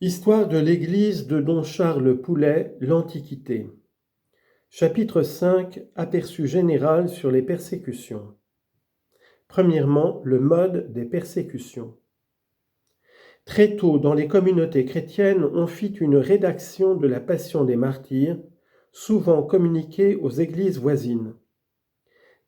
Histoire de l'église de Don Charles Poulet, l'Antiquité. Chapitre 5. Aperçu général sur les persécutions. Premièrement, le mode des persécutions. Très tôt dans les communautés chrétiennes, on fit une rédaction de la Passion des martyrs, souvent communiquée aux églises voisines.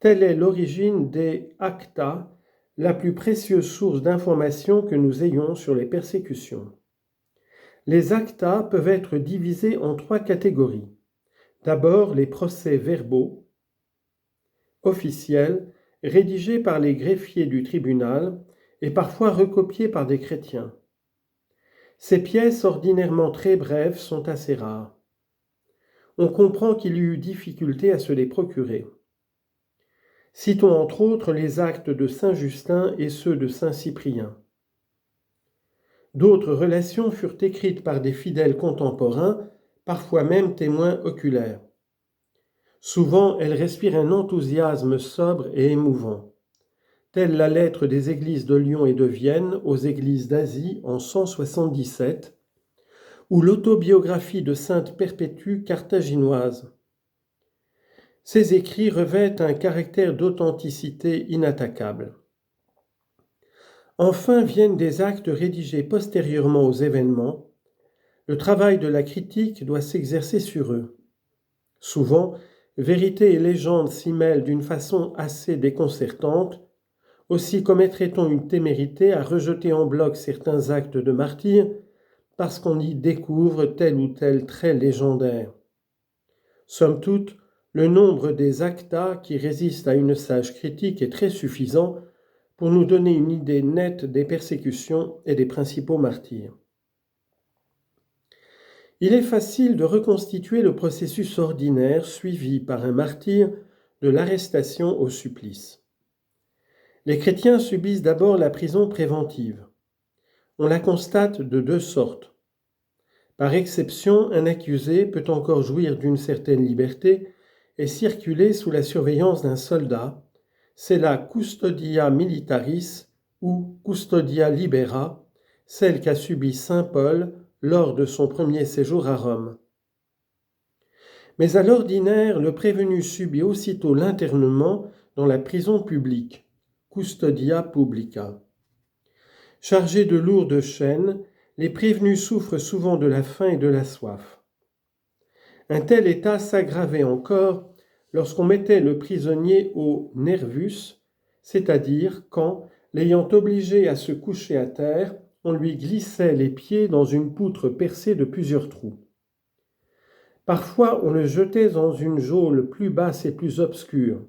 Telle est l'origine des Acta, la plus précieuse source d'information que nous ayons sur les persécutions. Les acta peuvent être divisés en trois catégories. D'abord, les procès-verbaux officiels, rédigés par les greffiers du tribunal et parfois recopiés par des chrétiens. Ces pièces, ordinairement très brèves, sont assez rares. On comprend qu'il y eut difficulté à se les procurer. Citons entre autres les actes de saint Justin et ceux de saint Cyprien. D'autres relations furent écrites par des fidèles contemporains, parfois même témoins oculaires. Souvent, elles respirent un enthousiasme sobre et émouvant, telle la lettre des églises de Lyon et de Vienne aux églises d'Asie en 177, ou l'autobiographie de sainte Perpétue carthaginoise. Ces écrits revêtent un caractère d'authenticité inattaquable. Enfin viennent des actes rédigés postérieurement aux événements. Le travail de la critique doit s'exercer sur eux. Souvent, vérité et légende s'y mêlent d'une façon assez déconcertante. Aussi commettrait-on une témérité à rejeter en bloc certains actes de martyrs parce qu'on y découvre tel ou tel trait légendaire. Somme toute, le nombre des acta qui résistent à une sage critique est très suffisant pour nous donner une idée nette des persécutions et des principaux martyrs. Il est facile de reconstituer le processus ordinaire suivi par un martyr de l'arrestation au supplice. Les chrétiens subissent d'abord la prison préventive. On la constate de deux sortes. Par exception, un accusé peut encore jouir d'une certaine liberté et circuler sous la surveillance d'un soldat. C'est la custodia militaris ou custodia libera, celle qu'a subie saint Paul lors de son premier séjour à Rome. Mais à l'ordinaire, le prévenu subit aussitôt l'internement dans la prison publique, custodia publica. Chargés de lourdes chaînes, les prévenus souffrent souvent de la faim et de la soif. Un tel état s'aggravait encore lorsqu'on mettait le prisonnier au nervus, c'est-à-dire quand, l'ayant obligé à se coucher à terre, on lui glissait les pieds dans une poutre percée de plusieurs trous. Parfois, on le jetait dans une geôle plus basse et plus obscure,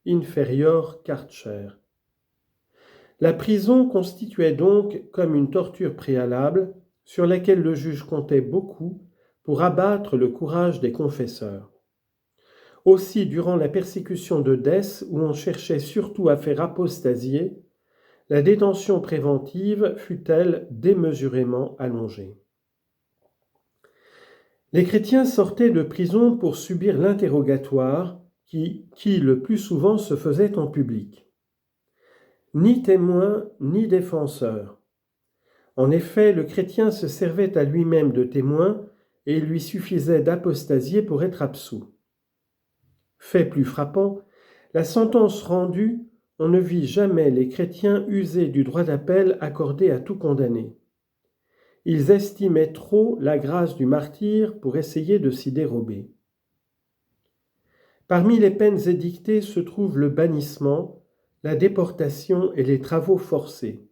inferior carcer. La prison constituait donc comme une torture préalable sur laquelle le juge comptait beaucoup pour abattre le courage des confesseurs. Aussi, durant la persécution de Dès, où on cherchait surtout à faire apostasier, la détention préventive fut-elle démesurément allongée. Les chrétiens sortaient de prison pour subir l'interrogatoire qui le plus souvent se faisait en public. Ni témoin, ni défenseur. En effet, le chrétien se servait à lui-même de témoin et il lui suffisait d'apostasier pour être absous. Fait plus frappant, la sentence rendue, on ne vit jamais les chrétiens user du droit d'appel accordé à tout condamné. Ils estimaient trop la grâce du martyr pour essayer de s'y dérober. Parmi les peines édictées se trouvent le bannissement, la déportation et les travaux forcés.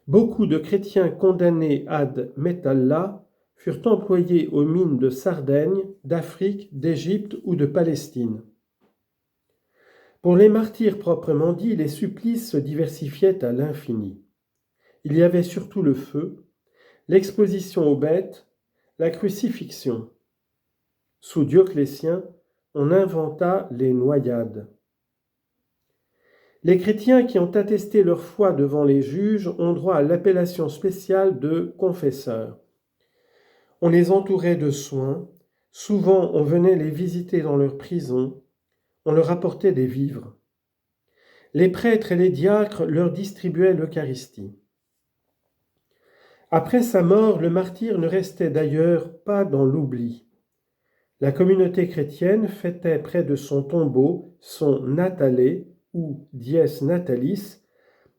Beaucoup de chrétiens condamnés ad metalla furent employés aux mines de Sardaigne, d'Afrique, d'Égypte ou de Palestine. Pour les martyrs proprement dits, les supplices se diversifiaient à l'infini. Il y avait surtout le feu, l'exposition aux bêtes, la crucifixion. Sous Dioclétien, on inventa les noyades. Les chrétiens qui ont attesté leur foi devant les juges ont droit à l'appellation spéciale de confesseurs. On les entourait de soins, souvent on venait les visiter dans leur prison, on leur apportait des vivres. Les prêtres et les diacres leur distribuaient l'Eucharistie. Après sa mort, le martyr ne restait d'ailleurs pas dans l'oubli. La communauté chrétienne fêtait près de son tombeau son Natale ou Dies Natalis,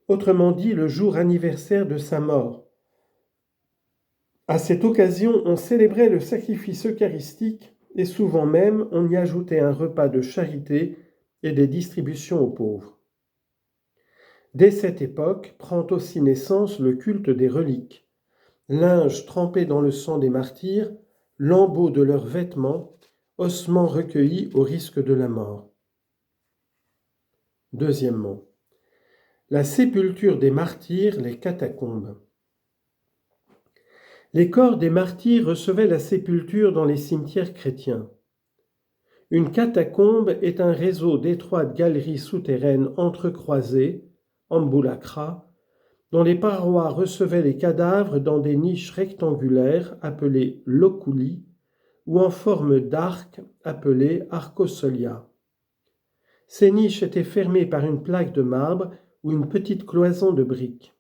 autrement dit le jour anniversaire de sa mort. À cette occasion, on célébrait le sacrifice eucharistique et souvent même on y ajoutait un repas de charité et des distributions aux pauvres. Dès cette époque prend aussi naissance le culte des reliques, linge trempé dans le sang des martyrs, lambeaux de leurs vêtements, ossements recueillis au risque de la mort. Deuxièmement, la sépulture des martyrs, les catacombes. Les corps des martyrs recevaient la sépulture dans les cimetières chrétiens. Une catacombe est un réseau d'étroites galeries souterraines entrecroisées, ambulacra, dont les parois recevaient les cadavres dans des niches rectangulaires appelées loculi ou en forme d'arc appelées arcosolia. Ces niches étaient fermées par une plaque de marbre ou une petite cloison de briques.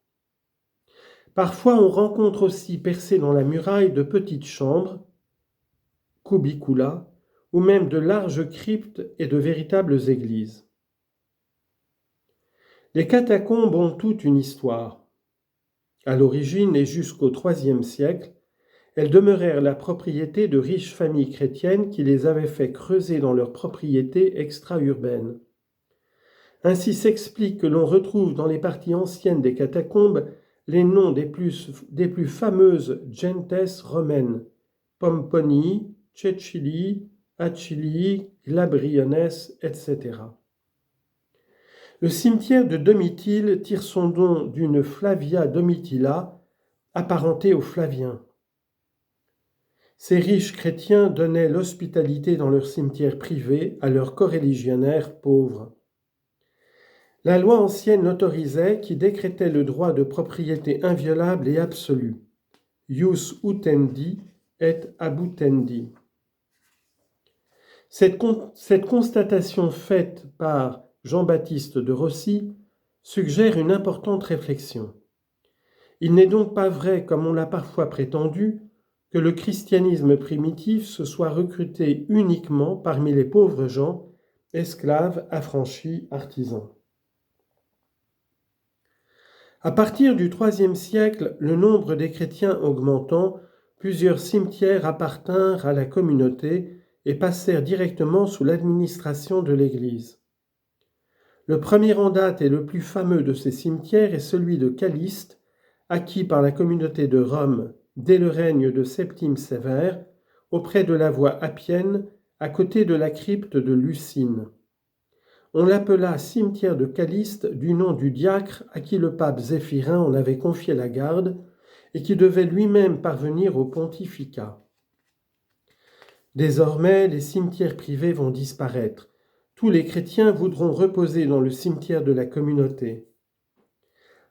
Parfois, on rencontre aussi percées dans la muraille de petites chambres, cubicula, ou même de larges cryptes et de véritables églises. Les catacombes ont toute une histoire. À l'origine et jusqu'au IIIe siècle, elles demeurèrent la propriété de riches familles chrétiennes qui les avaient fait creuser dans leurs propriétés extra-urbaines. Ainsi s'explique que l'on retrouve dans les parties anciennes des catacombes les noms des plus fameuses gentes romaines, Pomponii, Cecilii, Achillii, Glabriones, etc. Le cimetière de Domitille tire son nom d'une Flavia Domitilla, apparentée aux Flaviens. Ces riches chrétiens donnaient l'hospitalité dans leurs cimetières privés à leurs coreligionnaires pauvres. La loi ancienne l'autorisait qui décrétait le droit de propriété inviolable et absolu. Ius utendi et abutendi. Cette constatation faite par Jean-Baptiste de Rossi suggère une importante réflexion. Il n'est donc pas vrai, comme on l'a parfois prétendu, que le christianisme primitif se soit recruté uniquement parmi les pauvres gens, esclaves, affranchis, artisans. À partir du IIIe siècle, le nombre des chrétiens augmentant, plusieurs cimetières appartinrent à la communauté et passèrent directement sous l'administration de l'Église. Le premier en date et le plus fameux de ces cimetières est celui de Caliste, acquis par la communauté de Rome dès le règne de Septime Sévère, auprès de la voie Appienne, à côté de la crypte de Lucine. On l'appela cimetière de Caliste du nom du diacre à qui le pape Zéphirin en avait confié la garde et qui devait lui-même parvenir au pontificat. Désormais, les cimetières privés vont disparaître. Tous les chrétiens voudront reposer dans le cimetière de la communauté.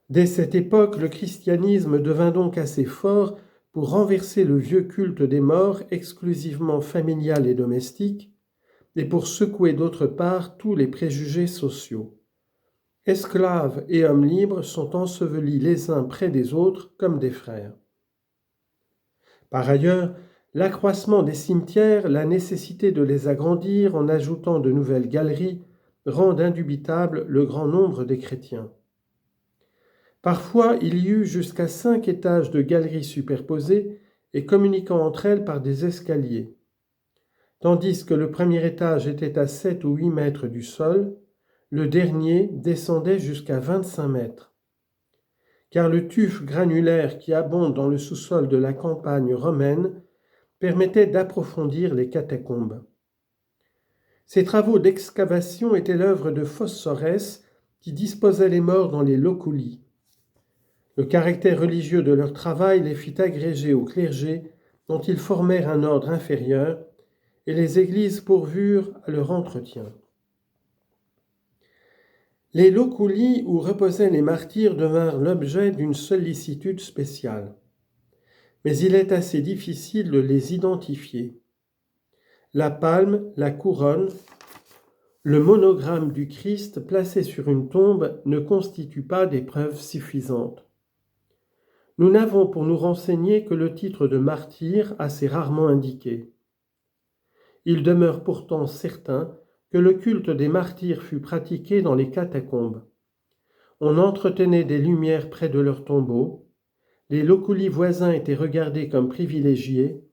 Dès cette époque, le christianisme devint donc assez fort pour renverser le vieux culte des morts exclusivement familial et domestique, et pour secouer d'autre part tous les préjugés sociaux. Esclaves et hommes libres sont ensevelis les uns près des autres comme des frères. Par ailleurs, l'accroissement des cimetières, la nécessité de les agrandir en ajoutant de nouvelles galeries, rendent indubitable le grand nombre des chrétiens. Parfois, il y eut jusqu'à 5 étages de galeries superposées et communiquant entre elles par des escaliers. Tandis que le premier étage était à 7 ou 8 mètres du sol, le dernier descendait jusqu'à 25 mètres. Car le tuf granulaire qui abonde dans le sous-sol de la campagne romaine permettait d'approfondir les catacombes. Ces travaux d'excavation étaient l'œuvre de Fossores qui disposait les morts dans les loculi. Le caractère religieux de leur travail les fit agréger au clergé dont ils formèrent un ordre inférieur et les églises pourvurent à leur entretien. Les loculi où reposaient les martyrs devinrent l'objet d'une sollicitude spéciale. Mais il est assez difficile de les identifier. La palme, la couronne, le monogramme du Christ placé sur une tombe ne constituent pas des preuves suffisantes. Nous n'avons pour nous renseigner que le titre de martyr assez rarement indiqué. Il demeure pourtant certain que le culte des martyrs fut pratiqué dans les catacombes. On entretenait des lumières près de leurs tombeaux, les loculis voisins étaient regardés comme privilégiés,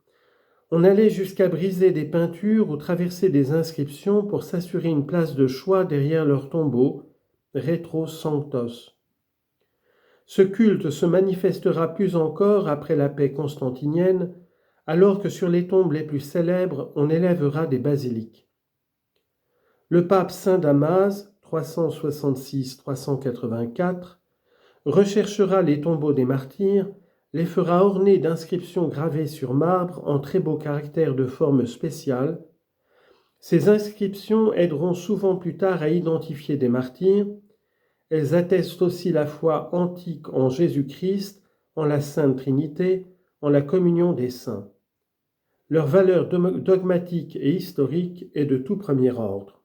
on allait jusqu'à briser des peintures ou traverser des inscriptions pour s'assurer une place de choix derrière leurs tombeaux, retro sanctos. Ce culte se manifestera plus encore après la paix constantinienne, alors que sur les tombes les plus célèbres, on élèvera des basiliques. Le pape Saint Damas, 366-384, recherchera les tombeaux des martyrs, les fera orner d'inscriptions gravées sur marbre en très beaux caractères de forme spéciale. Ces inscriptions aideront souvent plus tard à identifier des martyrs. Elles attestent aussi la foi antique en Jésus-Christ, en la Sainte Trinité, en la communion des saints. Leur valeur dogmatique et historique est de tout premier ordre.